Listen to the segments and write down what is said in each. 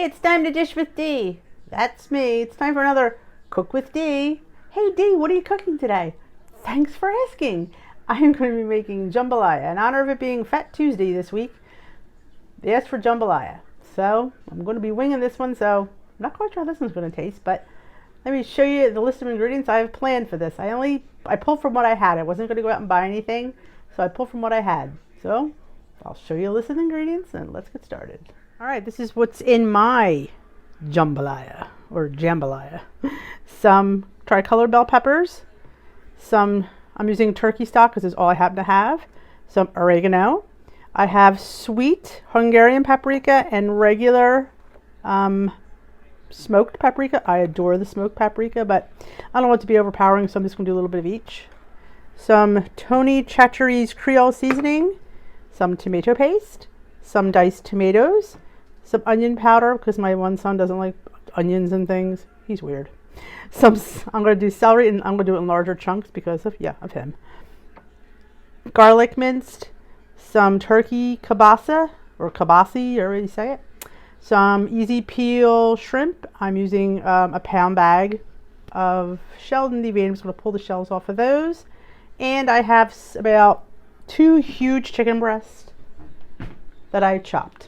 it's time to dish with Dee. That's me. It's time for another Cook with Dee. Hey Dee, what are you cooking today? Thanks for asking. I am going to be making jambalaya. In honor of it being Fat Tuesday this week, they asked for jambalaya. So I'm going to be winging this one, so I'm not quite sure how this one's going to taste, but let me show you the list of ingredients I have planned for this. I pulled from what I had. I wasn't going to go out and buy anything, so I pulled from what I had. So I'll show you a list of ingredients and let's get started. All right, this is what's in my jambalaya or jambalaya. Some tricolor bell peppers, I'm using turkey stock because it's all I happen to have, some oregano. I have sweet Hungarian paprika and regular smoked paprika. I adore the smoked paprika, but I don't want it to be overpowering, so I'm just going to do a little bit of each. Some Tony Chachere's Creole seasoning, some tomato paste, some diced tomatoes, some onion powder because my one son doesn't like onions and things. He's weird. I'm going to do celery, and I'm going to do it in larger chunks because of him. Garlic minced, some turkey kielbasa or kielbasa, or you say it. Some easy peel shrimp. I'm using a pound bag of shelled and deveined. I'm just going to pull the shells off of those. And I have about 2 huge chicken breasts that I chopped.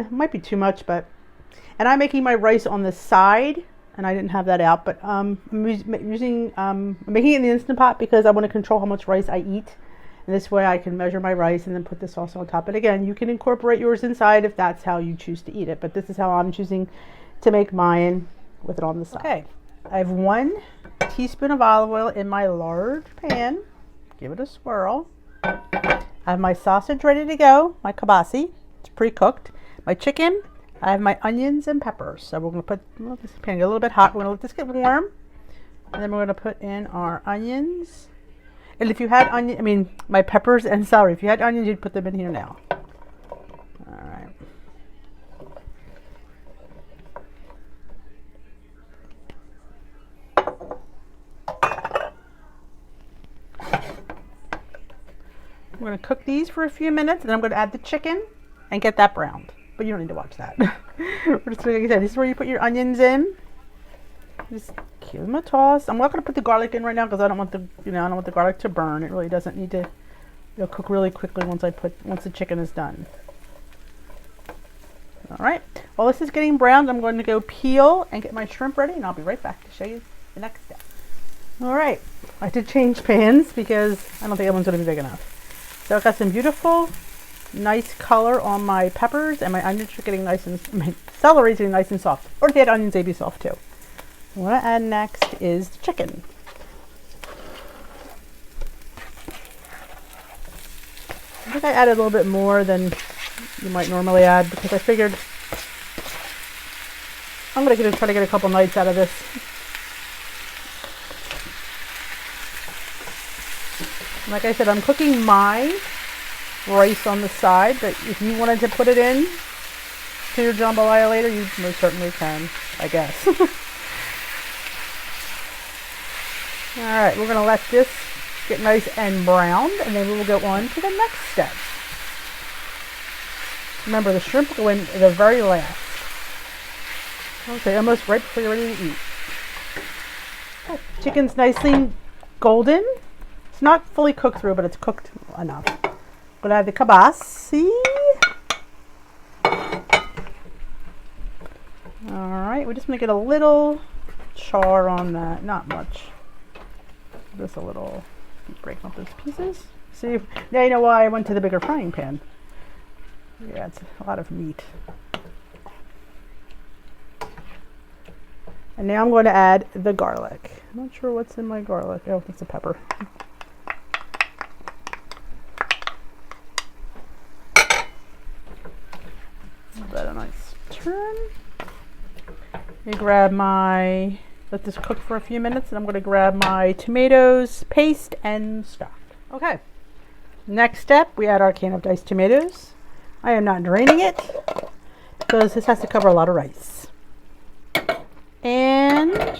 Might be too much, and I'm making my rice on the side, and I didn't have that out, but I'm making it in the Instant Pot because I want to control how much rice I eat. And this way I can measure my rice and then put this also on top. But again, you can incorporate yours inside if that's how you choose to eat it. But this is how I'm choosing to make mine with it on the side. Okay, I have 1 teaspoon of olive oil in my large pan. Give it a swirl. I have my sausage ready to go, my kielbasa. It's pre-cooked. My chicken. I have my onions and peppers. So we're going to put this pan get a little bit hot. We're going to let this get warm. And then we're going to put in our onions. And if you had my peppers and celery. If you had onions, you'd put them in here now. All right. We're going to cook these for a few minutes, and then I'm going to add the chicken and get that browned. But you don't need to watch that. We're just, like I said, this is where you put your onions in. Just give them a toss. I'm not going to put the garlic in right now because I don't want the garlic to burn. It really doesn't need to. It'll cook really quickly once the chicken is done. All right. While this is getting browned, I'm going to go peel and get my shrimp ready, and I'll be right back to show you the next step. All right. I did change pans because I don't think that one's going to be big enough. So I've got some beautiful, nice color on my peppers, and my onions are getting nice, and my celery is getting nice and soft. Or if you had onions, they'd be soft too. What I add next is the chicken. I think I added a little bit more than you might normally add because I figured I'm going to try to get a couple nights out of this. Like I said, I'm cooking my rice on the side, but if you wanted to put it in to your jambalaya later, you most certainly can, I guess. All right, we're going to let this get nice and browned, and then we will go on to the next step. Remember, the shrimp will go in the very last. Okay, almost right before you're ready to eat. Okay, chicken's nicely golden. It's not fully cooked through, but it's cooked enough. I'm going to add the kielbasa. All right, we're just going to get a little char on that, not much. Just a little, breaking up those pieces. See, now you know why I went to the bigger frying pan. Yeah, it's a lot of meat. And now I'm going to add the garlic. I'm not sure what's in my garlic. Oh, it's a pepper. Give that a nice turn. Let me grab let this cook for a few minutes, and I'm going to grab my tomatoes, paste, and stock. Okay. Next step, we add our can of diced tomatoes. I am not draining it because this has to cover a lot of rice. And a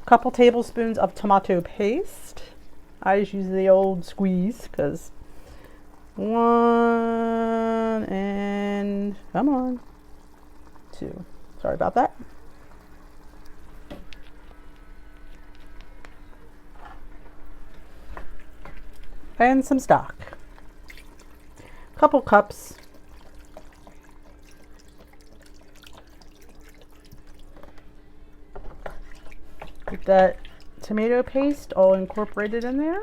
couple tablespoons of tomato paste. I just use the old squeeze because 1 and come on too. Sorry about that. And some stock. Couple cups. Get that tomato paste all incorporated in there.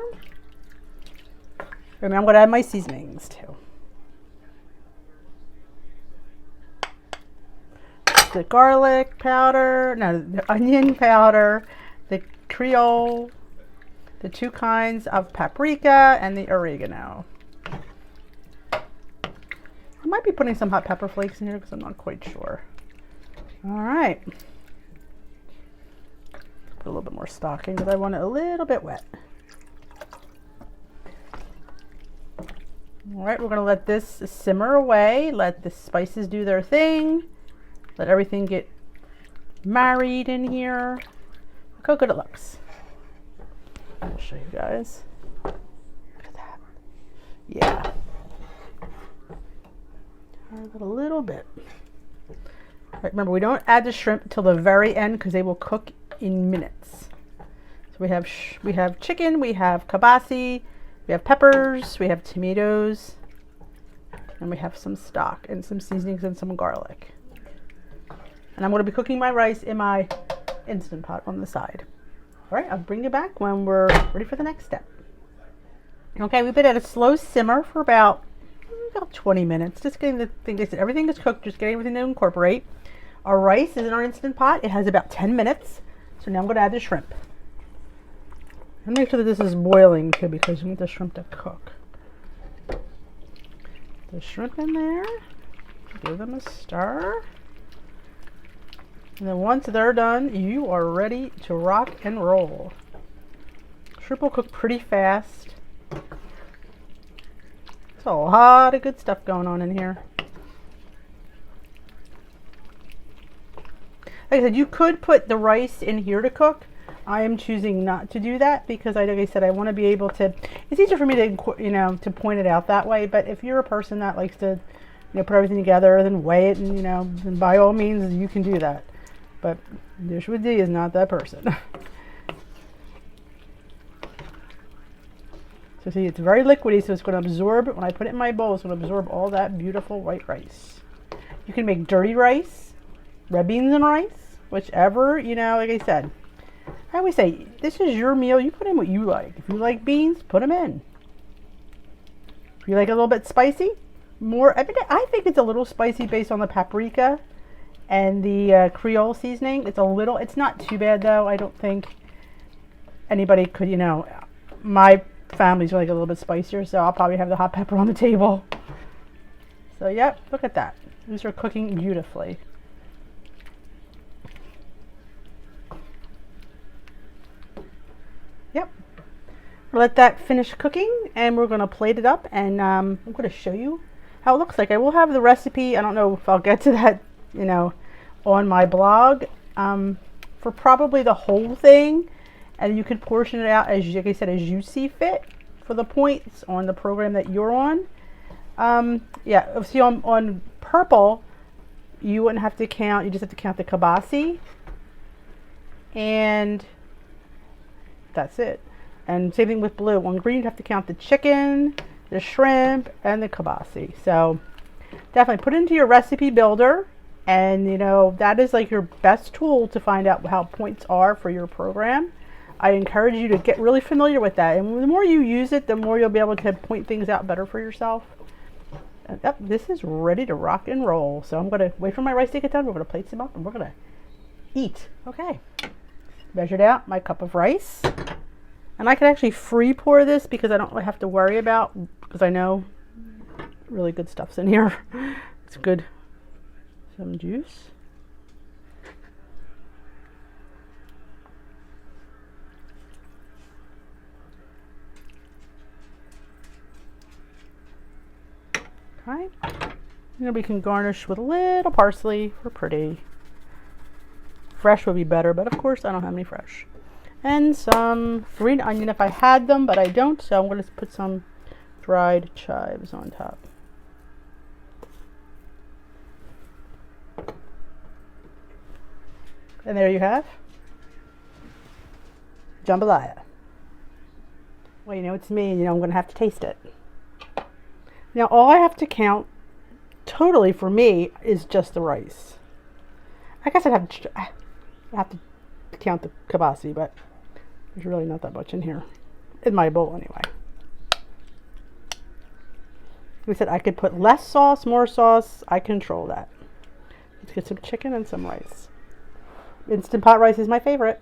And I'm going to add my seasonings too. The garlic powder, no, the onion powder, the Creole, the 2 kinds of paprika, and the oregano. I might be putting some hot pepper flakes in here because I'm not quite sure. All right. Put a little bit more stock in because I want it a little bit wet. All right, we're going to let this simmer away. Let the spices do their thing. Let everything get married in here. Look how good it looks. I'll show you guys. Look at that. Yeah. A little bit. Right, remember, we don't add the shrimp till the very end because they will cook in minutes. So we have chicken, we have kabasi, we have peppers, we have tomatoes, and we have some stock and some seasonings and some garlic. And I'm going to be cooking my rice in my Instant Pot on the side. All right, I'll bring you back when we're ready for the next step. Okay, we've been at a slow simmer for about 20 minutes. Just getting the thing, everything is cooked, just getting everything to incorporate. Our rice is in our Instant Pot. It has about 10 minutes. So now I'm going to add the shrimp. And make sure that this is boiling too because you want the shrimp to cook. The shrimp in there. Give them a stir. And then once they're done, you are ready to rock and roll. Shrimp will cook pretty fast. There's a lot of good stuff going on in here. Like I said, you could put the rice in here to cook. I am choosing not to do that because, like I said, I want to be able to. It's easier for me to, to point it out that way. But if you're a person that likes to, put everything together, then weigh it, and then by all means you can do that. But Dishwood D is not that person. So see, it's very liquidy, so it's going to absorb, when I put it in my bowl, it's going to absorb all that beautiful white rice. You can make dirty rice, red beans and rice, whichever, like I said. I always say, this is your meal, you put in what you like. If you like beans, put them in. If you like a little bit spicy, more, I think it's a little spicy based on the paprika and the Creole seasoning. It's not too bad though. I don't think anybody could, my family's like a little bit spicier, so I'll probably have the hot pepper on the table. So yep, look at that. These are cooking beautifully. Yep. Let that finish cooking and we're going to plate it up, and I'm going to show you how it looks like. I will have the recipe. I don't know if I'll get to that, on my blog for probably the whole thing. And you could portion it out as, like I said, as you see fit for the points on the program that you're on. Yeah, see on purple, you wouldn't have to count. You just have to count the kabasi, and that's it. And same thing with blue. On green, you have to count the chicken, the shrimp, and the kabasi. So definitely put it into your recipe builder, and that is like your best tool to find out how points are for your program. I encourage you to get really familiar with that, and the more you use it, the more you'll be able to point things out better for yourself. And, yep, this is ready to rock and roll. So I'm going to wait for my rice to get done. We're going to plate some up and we're going to eat. Okay. Measured out my cup of rice. And I can actually free pour this because I don't really have to worry about, because I know really good stuff's in here. It's good. Some juice. Okay. And we can garnish with a little parsley for pretty. Fresh would be better, but of course I don't have any fresh. And some green onion if I had them, but I don't, so I'm going to put some dried chives on top. And there you have jambalaya. Well, you know it's me, and you know I'm going to have to taste it. Now, all I have to count totally for me is just the rice. I guess I have to count the kibasi, but there's really not that much in here. In my bowl, anyway. We said I could put less sauce, more sauce. I control that. Let's get some chicken and some rice. Instant pot rice is my favorite.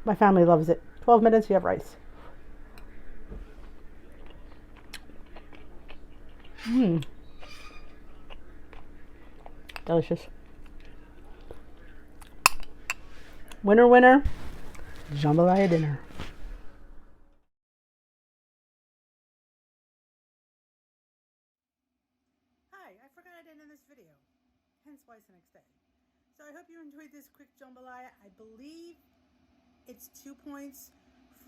My family loves it. 12 minutes, you have rice. Mmm. Delicious. Winner, winner. Jambalaya dinner. Hi, I forgot I didn't end this video. Hence why it's the next day. So I hope you enjoyed this quick jambalaya. I believe it's 2 points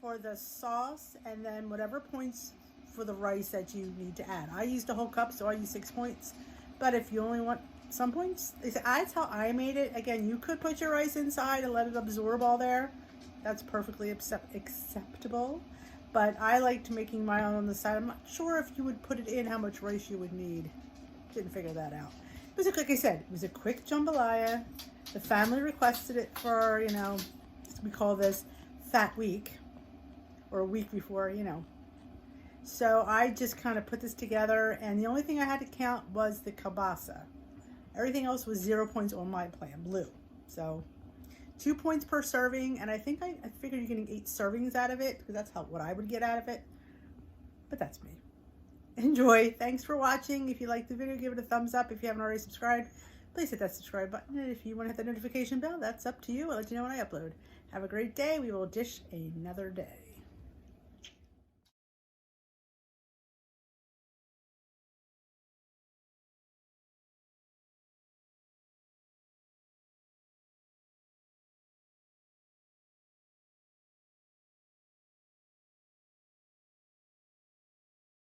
for the sauce and then whatever points for the rice that you need to add. I used a whole cup, so I used 6 points. But if you only want some points, that's how I made it. Again, you could put your rice inside and let it absorb all there. That's perfectly acceptable. But I liked making mine on the side. I'm not sure if you would put it in how much rice you would need. Didn't figure that out. It was, like I said, it was a quick jambalaya. The family requested it for, you know, we call this Fat Week, or a week before, you know. So I just kind of put this together, and the only thing I had to count was the kielbasa. Everything else was 0 points on my plan, blue. So 2 points per serving, and I think I figured you're getting 8 servings out of it, because that's what I would get out of it. But that's me. Enjoy. Thanks for watching. If you liked the video, give it a thumbs up. If you haven't already subscribed, please hit that subscribe button. And if you want to hit the notification bell, that's up to you. I'll let you know when I upload. Have a great day. We will dish another day.